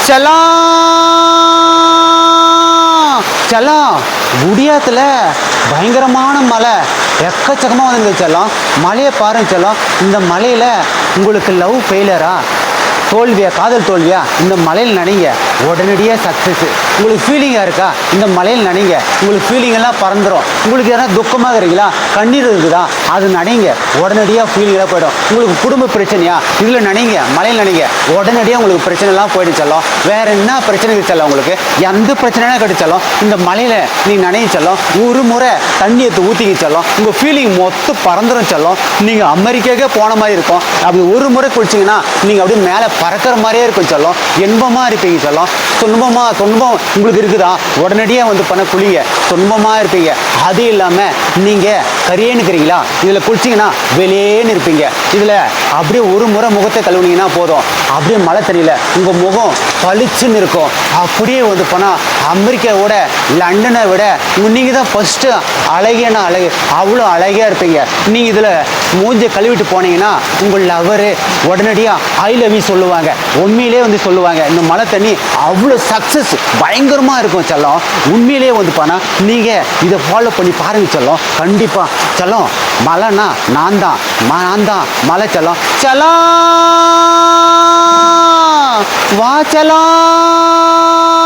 செல்லம் குடியாத்துல பயங்கரமான மழை எக்கச்சக்கமாக வந்து செல்லம். மழையை பாருங்க செல்லம். இந்த மழையில் உங்களுக்கு லவ் ஃபெயிலியரா, தோல்வியா, காதல் தோல்வியா, இந்த மலையில் நினைங்க உடனடியாக சக்ஸஸ். உங்களுக்கு ஃபீலிங்காக இருக்கா, இந்த மலையில் நினைங்க உங்களுக்கு ஃபீலிங் எல்லாம் பறந்துடும். உங்களுக்கு எதனா துக்கமாக இருக்கீங்களா, கண்ணீர் இருக்குதா, அது நினைங்க உடனடியாக ஃபீலிங்கெல்லாம் போயிடும். உங்களுக்கு குடும்ப பிரச்சனையா, இதில் நினைங்க மலையில் நினைங்க உடனடியாக உங்களுக்கு பிரச்சனைலாம் போயிட்டு செல்லும். வேற என்ன பிரச்சனை செல்லும், உங்களுக்கு எந்த பிரச்சனைனா கிடைச்சாலும் இந்த மலையில் நீ நினைவு செல்லும். ஒரு முறை தண்ணி எடுத்து ஊற்றிக்க செல்லும். உங்கள் ஃபீலிங் மொத்தம் பறந்துடும் செல்லும். நீங்கள் அமெரிக்காக்கே போன மாதிரி இருக்கும். அப்படி ஒரு முறை குளிச்சிங்கன்னா நீங்கள் அப்படியே மேலே பறக்கிற மாதிரியே இருக்கும் செல்லம். இன்பமாக இருப்பீங்க செல்லம். துன்பம் உங்களுக்கு இருக்குதா, உடனடியாக வந்து பண்ண குளிங்க, துன்பமாக இருப்பீங்க. அது இல்லாமல் நீங்கள் கரியேன்னுக்கிறீங்களா, இதில் குளிச்சிங்கன்னா வெளியேன்னு இருப்பீங்க. இதில் அப்படியே ஒரு முறை முகத்தை கழுவுனீங்கன்னா போதும், அப்படியே மழை தண்ணியில் உங்கள் முகம் பளிச்சுன்னு இருக்கும். அப்படியே வந்து போனால் அமெரிக்காவோட லண்டனை விட நீங்கள் தான் ஃபஸ்ட்டு அழகியனா அழகு, அவ்வளோ அழகியாக இருப்பீங்க. நீங்கள் இதில் மூஞ்சை கழுவிட்டு போனீங்கன்னா உங்கள் லவரு உடனடியாக ஐ லவ் யூ சொல்லுவாங்க. உண்மையிலே வந்து சொல்லுவாங்க. இந்த மழை தண்ணி அவ்வளோ சக்ஸஸ் பயங்கரமாக இருக்கும் செல்லம். உண்மையிலே வந்து போனால் நீங்கள் இதை ஃபாலோ பண்ணி பாருங்க செல்லம். கண்டிப்பாக செல்லம். மழைனா நான் தான் மழை செல்லம். செல்லம், வா செல்லம்.